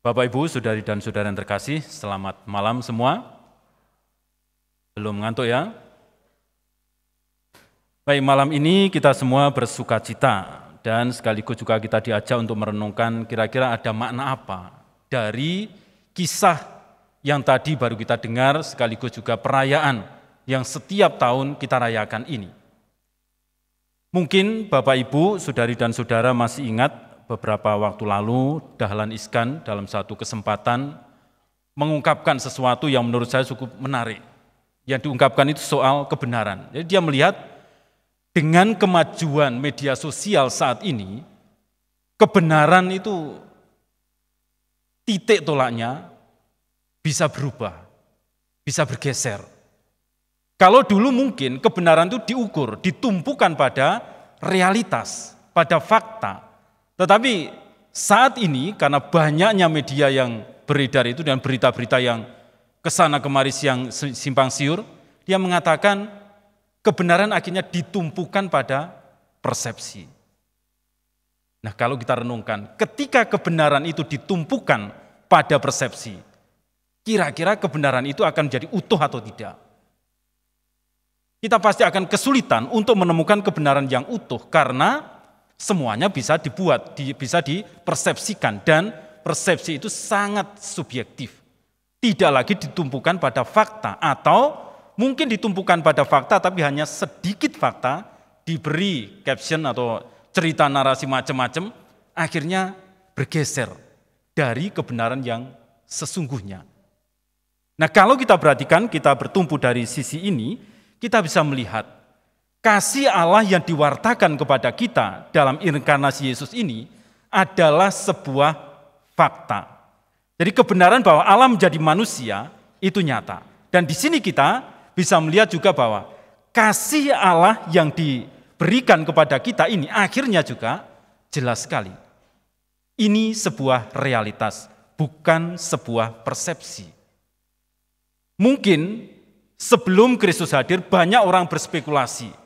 Bapak, Ibu, saudari dan saudara yang terkasih, selamat malam semua. Belum ngantuk ya? Baik, malam ini kita semua bersuka cita dan sekaligus juga kita diajak untuk merenungkan kira-kira ada makna apa dari kisah yang tadi baru kita dengar, sekaligus juga perayaan yang setiap tahun kita rayakan ini. Mungkin Bapak, Ibu, saudari dan saudara masih ingat beberapa waktu lalu Dahlan Iskan dalam satu kesempatan mengungkapkan sesuatu yang menurut saya cukup menarik. Yang diungkapkan itu soal kebenaran. Jadi dia melihat dengan kemajuan media sosial saat ini, kebenaran itu titik tolaknya bisa berubah, bisa bergeser. Kalau dulu mungkin kebenaran itu diukur, ditumpukan pada realitas, pada fakta. Tetapi saat ini karena banyaknya media yang beredar itu dan berita-berita yang kesana kemari yang simpang siur, dia mengatakan kebenaran akhirnya ditumpukan pada persepsi. Nah, kalau kita renungkan, ketika kebenaran itu ditumpukan pada persepsi, kira-kira kebenaran itu akan menjadi utuh atau tidak? Kita pasti akan kesulitan untuk menemukan kebenaran yang utuh karena semuanya bisa dibuat, bisa dipersepsikan, dan persepsi itu sangat subjektif. Tidak lagi ditumpukan pada fakta, atau mungkin ditumpukan pada fakta tapi hanya sedikit fakta, diberi caption atau cerita narasi macam-macam, akhirnya bergeser dari kebenaran yang sesungguhnya. Nah, kalau kita perhatikan, kita bertumpu dari sisi ini, kita bisa melihat kasih Allah yang diwartakan kepada kita dalam inkarnasi Yesus ini adalah sebuah fakta. Jadi kebenaran bahwa Allah menjadi manusia itu nyata. Dan di sini kita bisa melihat juga bahwa kasih Allah yang diberikan kepada kita ini akhirnya juga jelas sekali. Ini sebuah realitas, bukan sebuah persepsi. Mungkin sebelum Kristus hadir banyak orang berspekulasi.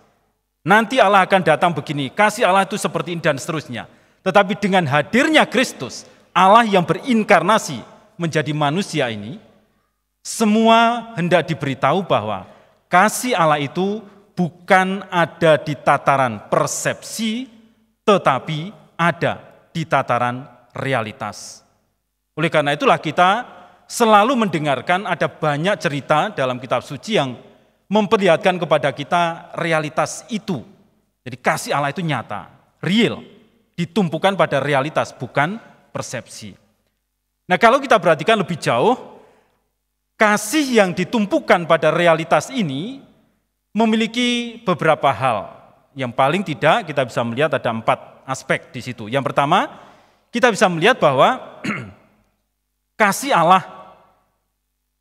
Nanti Allah akan datang begini, kasih Allah itu seperti ini dan seterusnya. Tetapi dengan hadirnya Kristus, Allah yang berinkarnasi menjadi manusia ini, semua hendak diberitahu bahwa kasih Allah itu bukan ada di tataran persepsi, tetapi ada di tataran realitas. Oleh karena itulah kita selalu mendengarkan ada banyak cerita dalam kitab suci yang memperlihatkan kepada kita realitas itu. Jadi kasih Allah itu nyata, real, ditumpukan pada realitas, bukan persepsi. Nah, kalau kita perhatikan lebih jauh, kasih yang ditumpukan pada realitas ini memiliki beberapa hal. Yang paling tidak kita bisa melihat ada 4 aspek di situ. Yang pertama, kita bisa melihat bahwa kasih Allah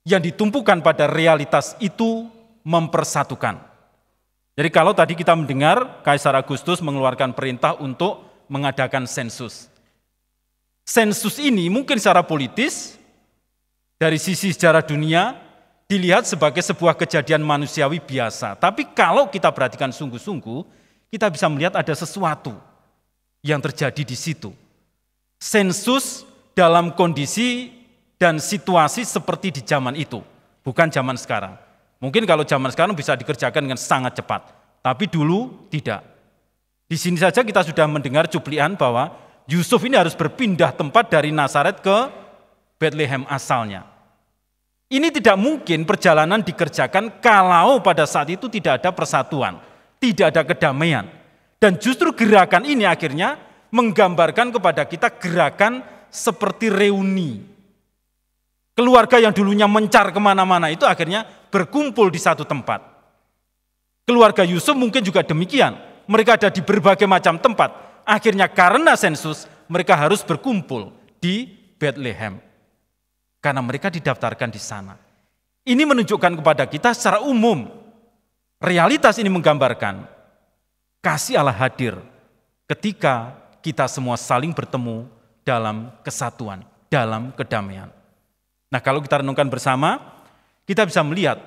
yang ditumpukan pada realitas itu mempersatukan. Jadi kalau tadi kita mendengar Kaisar Agustus mengeluarkan perintah untuk mengadakan sensus. Sensus ini mungkin secara politis, dari sisi sejarah dunia, dilihat sebagai sebuah kejadian manusiawi biasa. Tapi kalau kita perhatikan sungguh-sungguh, kita bisa melihat ada sesuatu yang terjadi di situ. Sensus dalam kondisi dan situasi seperti di zaman itu, bukan zaman sekarang. Mungkin kalau zaman sekarang bisa dikerjakan dengan sangat cepat, tapi dulu tidak. Di sini saja kita sudah mendengar cuplikan bahwa Yusuf ini harus berpindah tempat dari Nazaret ke Bethlehem asalnya. Ini tidak mungkin perjalanan dikerjakan kalau pada saat itu tidak ada persatuan, tidak ada kedamaian. Dan justru gerakan ini akhirnya menggambarkan kepada kita gerakan seperti reuni. Keluarga yang dulunya mencar kemana-mana itu akhirnya berkumpul di satu tempat. Keluarga Yusuf mungkin juga demikian. Mereka ada di berbagai macam tempat. Akhirnya karena sensus, mereka harus berkumpul di Bethlehem. Karena mereka didaftarkan di sana. Ini menunjukkan kepada kita secara umum. Realitas ini menggambarkan kasih Allah hadir ketika kita semua saling bertemu dalam kesatuan, dalam kedamaian. Nah, kalau kita renungkan bersama, kita bisa melihat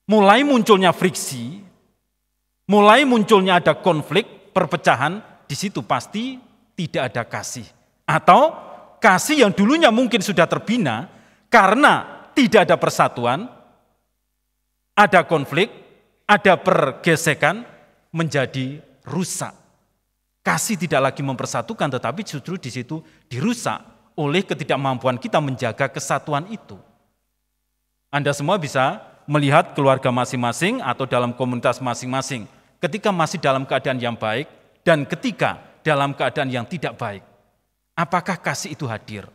mulai munculnya friksi, mulai munculnya ada konflik, perpecahan, di situ pasti tidak ada kasih. Atau kasih yang dulunya mungkin sudah terbina karena tidak ada persatuan, ada konflik, ada pergesekan, menjadi rusak. Kasih tidak lagi mempersatukan, tetapi justru di situ dirusak oleh ketidakmampuan kita menjaga kesatuan itu. Anda semua bisa melihat keluarga masing-masing atau dalam komunitas masing-masing ketika masih dalam keadaan yang baik dan ketika dalam keadaan yang tidak baik. Apakah kasih itu hadir?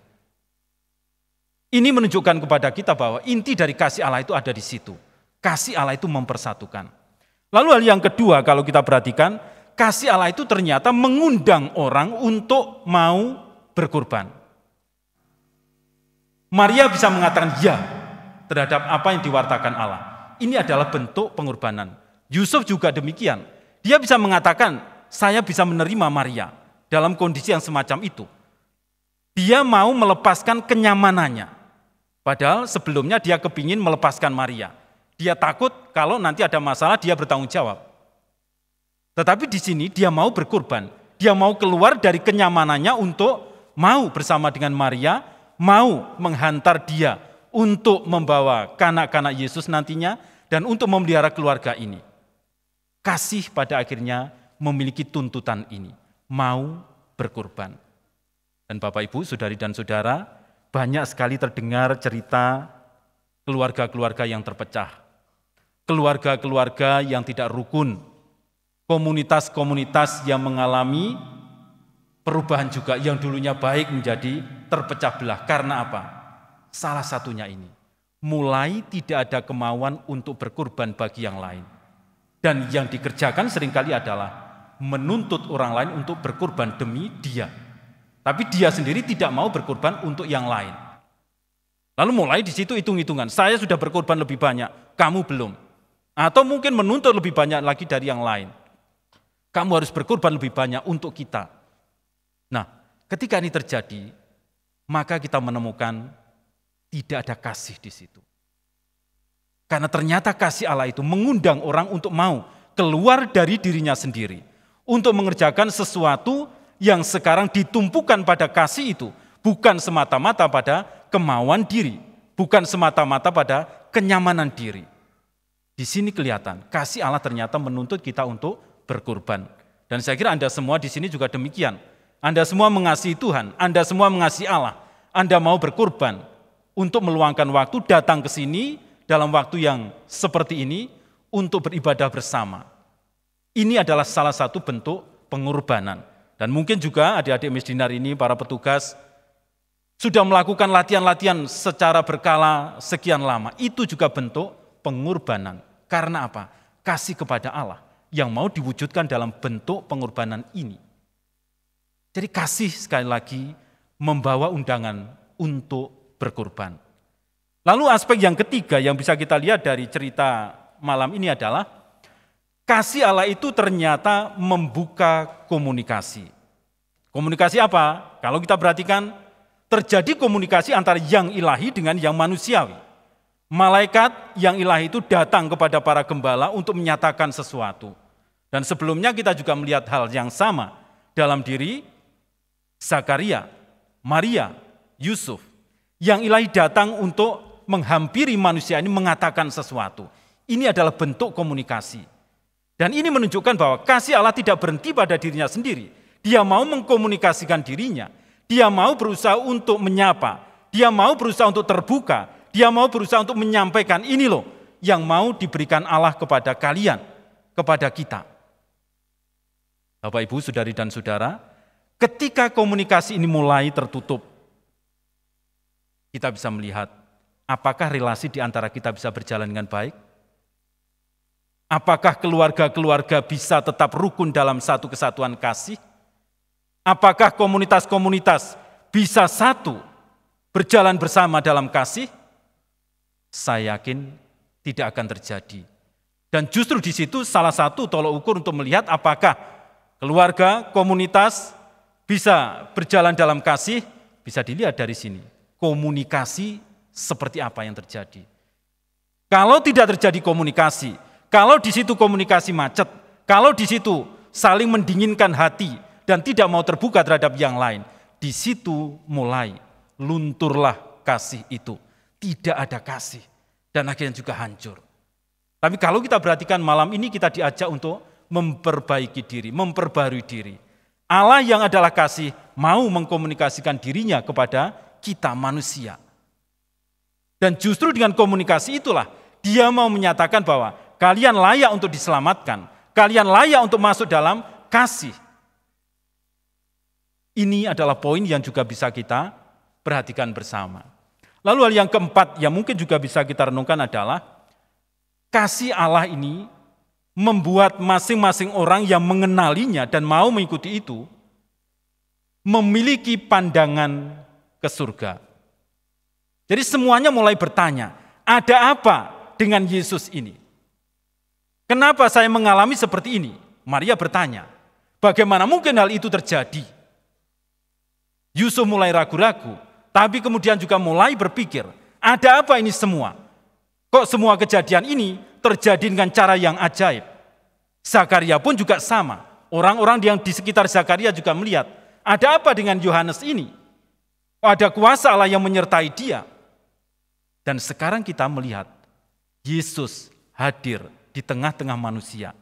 Ini menunjukkan kepada kita bahwa inti dari kasih Allah itu ada di situ. Kasih Allah itu mempersatukan. Lalu hal yang kedua kalau kita perhatikan, kasih Allah itu ternyata mengundang orang untuk mau berkorban. Maria bisa mengatakan ya terhadap apa yang diwartakan Allah. Ini adalah bentuk pengorbanan. Yusuf juga demikian. Dia bisa mengatakan, saya bisa menerima Maria dalam kondisi yang semacam itu. Dia mau melepaskan kenyamanannya. Padahal sebelumnya dia kepingin melepaskan Maria. Dia takut kalau nanti ada masalah dia bertanggung jawab. Tetapi di sini dia mau berkorban. Dia mau keluar dari kenyamanannya untuk mau bersama dengan Maria, mau menghantar dia untuk membawa kanak-kanak Yesus nantinya dan untuk memelihara keluarga ini. Kasih pada akhirnya memiliki tuntutan ini, mau berkorban. Dan Bapak Ibu, saudari dan saudara, banyak sekali terdengar cerita keluarga-keluarga yang terpecah. Keluarga-keluarga yang tidak rukun, komunitas-komunitas yang mengalami perubahan juga yang dulunya baik menjadi terpecah belah. Karena apa? Salah satunya ini, mulai tidak ada kemauan untuk berkorban bagi yang lain. Dan yang dikerjakan seringkali adalah menuntut orang lain untuk berkorban demi dia. Tapi dia sendiri tidak mau berkorban untuk yang lain. Lalu mulai di situ hitung-hitungan, saya sudah berkorban lebih banyak, kamu belum. Atau mungkin menuntut lebih banyak lagi dari yang lain. Kamu harus berkorban lebih banyak untuk kita. Nah, ketika ini terjadi, maka kita menemukan tidak ada kasih di situ. Karena ternyata kasih Allah itu mengundang orang untuk mau keluar dari dirinya sendiri. Untuk mengerjakan sesuatu yang sekarang ditumpukan pada kasih itu. Bukan semata-mata pada kemauan diri. Bukan semata-mata pada kenyamanan diri. Di sini kelihatan, kasih Allah ternyata menuntut kita untuk berkorban. Dan saya kira Anda semua di sini juga demikian. Anda semua mengasihi Tuhan, Anda semua mengasihi Allah. Anda mau berkorban untuk meluangkan waktu datang ke sini dalam waktu yang seperti ini untuk beribadah bersama. Ini adalah salah satu bentuk pengorbanan. Dan mungkin juga adik-adik misdinar ini, para petugas, sudah melakukan latihan-latihan secara berkala sekian lama. Itu juga bentuk pengorbanan. Karena apa? Kasih kepada Allah yang mau diwujudkan dalam bentuk pengorbanan ini. Jadi kasih sekali lagi membawa undangan untuk berkorban. Lalu aspek yang ketiga yang bisa kita lihat dari cerita malam ini adalah kasih Allah itu ternyata membuka komunikasi. Komunikasi apa? Kalau kita perhatikan, terjadi komunikasi antara yang ilahi dengan yang manusiawi. Malaikat yang ilahi itu datang kepada para gembala untuk menyatakan sesuatu. Dan sebelumnya kita juga melihat hal yang sama dalam diri Zakaria, Maria, Yusuf. Yang ilahi datang untuk menghampiri manusia ini mengatakan sesuatu. Ini adalah bentuk komunikasi. Dan ini menunjukkan bahwa kasih Allah tidak berhenti pada dirinya sendiri. Dia mau mengkomunikasikan dirinya. Dia mau berusaha untuk menyapa. Dia mau berusaha untuk terbuka. Dia mau berusaha untuk menyampaikan ini loh yang mau diberikan Allah kepada kalian, kepada kita. Bapak, Ibu, saudari dan saudara, ketika komunikasi ini mulai tertutup, kita bisa melihat apakah relasi di antara kita bisa berjalan dengan baik? Apakah keluarga-keluarga bisa tetap rukun dalam satu kesatuan kasih? Apakah komunitas-komunitas bisa satu berjalan bersama dalam kasih? Saya yakin tidak akan terjadi. Dan justru di situ salah satu tolok ukur untuk melihat apakah keluarga, komunitas bisa berjalan dalam kasih, bisa dilihat dari sini. Komunikasi seperti apa yang terjadi. Kalau tidak terjadi komunikasi, kalau di situ komunikasi macet, kalau di situ saling mendinginkan hati dan tidak mau terbuka terhadap yang lain, di situ mulai lunturlah kasih itu. Tidak ada kasih dan akhirnya juga hancur. Tapi kalau kita perhatikan malam ini kita diajak untuk memperbaiki diri, memperbarui diri. Allah yang adalah kasih mau mengkomunikasikan dirinya kepada kita manusia. Dan justru dengan komunikasi itulah dia mau menyatakan bahwa kalian layak untuk diselamatkan, kalian layak untuk masuk dalam kasih. Ini adalah poin yang juga bisa kita perhatikan bersama. Lalu hal yang keempat yang mungkin juga bisa kita renungkan adalah kasih Allah ini membuat masing-masing orang yang mengenalinya dan mau mengikuti itu memiliki pandangan ke surga. Jadi semuanya mulai bertanya, ada apa dengan Yesus ini? Kenapa saya mengalami seperti ini? Maria bertanya, bagaimana mungkin hal itu terjadi? Yusuf mulai ragu-ragu, tapi kemudian juga mulai berpikir, ada apa ini semua? Kok semua kejadian ini terjadi dengan cara yang ajaib? Zakaria pun juga sama. Orang-orang yang di sekitar Zakaria juga melihat, ada apa dengan Yohanes ini? Ada kuasa Allah yang menyertai dia. Dan sekarang kita melihat, Yesus hadir di tengah-tengah manusia.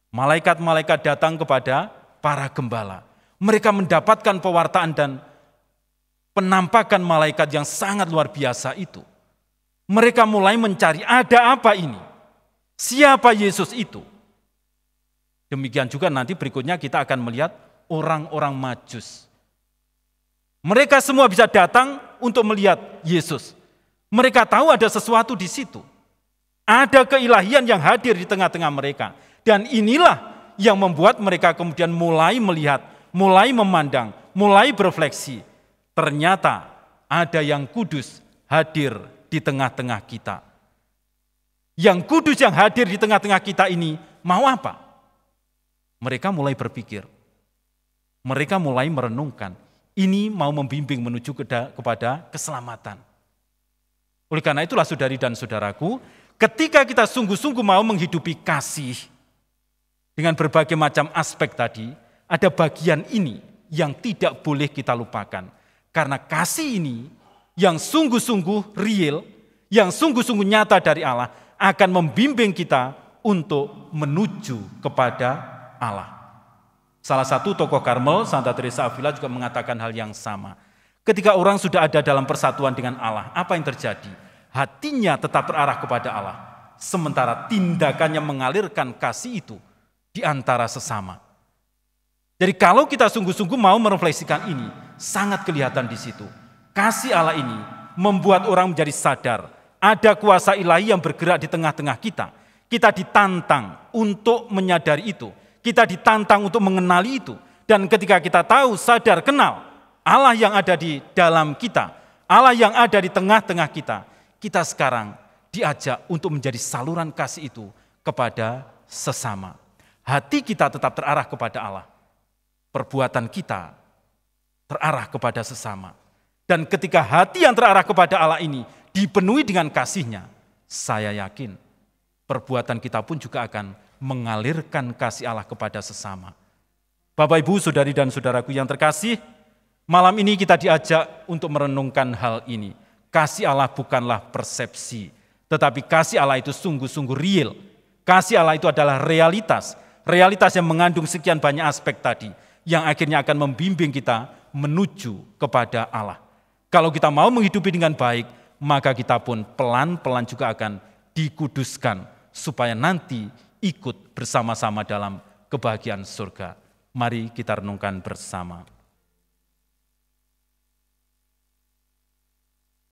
Malaikat-malaikat datang kepada para gembala. Mereka mendapatkan pewartaan dan penampakan malaikat yang sangat luar biasa itu. Mereka mulai mencari, ada apa ini? Siapa Yesus itu? Demikian juga nanti berikutnya kita akan melihat orang-orang Majus. Mereka semua bisa datang untuk melihat Yesus. Mereka tahu ada sesuatu di situ. Ada keilahian yang hadir di tengah-tengah mereka. Dan inilah yang membuat mereka kemudian mulai melihat, mulai memandang, mulai berefleksi. Ternyata ada yang kudus hadir di tengah-tengah kita. Yang kudus yang hadir di tengah-tengah kita ini mau apa? Mereka mulai berpikir. Mereka mulai merenungkan. Ini mau membimbing menuju kepada keselamatan. Oleh karena itulah saudari dan saudaraku, ketika kita sungguh-sungguh mau menghidupi kasih dengan berbagai macam aspek tadi, ada bagian ini yang tidak boleh kita lupakan. Karena kasih ini yang sungguh-sungguh real, yang sungguh-sungguh nyata dari Allah akan membimbing kita untuk menuju kepada Allah. Salah satu tokoh Karmel, Santa Teresa Avila juga mengatakan hal yang sama. Ketika orang sudah ada dalam persatuan dengan Allah, apa yang terjadi? Hatinya tetap terarah kepada Allah, sementara tindakannya mengalirkan kasih itu di antara sesama. Jadi kalau kita sungguh-sungguh mau merefleksikan ini, sangat kelihatan di situ. Kasih Allah ini membuat orang menjadi sadar, ada kuasa ilahi yang bergerak di tengah-tengah kita. Kita ditantang untuk menyadari itu. Kita ditantang untuk mengenali itu. Dan ketika kita tahu, sadar, kenal Allah yang ada di dalam kita, Allah yang ada di tengah-tengah kita, kita sekarang diajak untuk menjadi saluran kasih itu kepada sesama. Hati kita tetap terarah kepada Allah. Perbuatan kita terarah kepada sesama. Dan ketika hati yang terarah kepada Allah ini dipenuhi dengan kasih-Nya, saya yakin perbuatan kita pun juga akan mengalirkan kasih Allah kepada sesama. Bapak, Ibu, saudari dan saudaraku yang terkasih, malam ini kita diajak untuk merenungkan hal ini. Kasih Allah bukanlah persepsi, tetapi kasih Allah itu sungguh-sungguh real. Kasih Allah itu adalah realitas. Realitas yang mengandung sekian banyak aspek tadi, yang akhirnya akan membimbing kita menuju kepada Allah. Kalau kita mau menghidupi dengan baik, maka kita pun pelan-pelan juga akan dikuduskan, supaya nanti ikut bersama-sama dalam kebahagiaan surga. Mari kita renungkan bersama.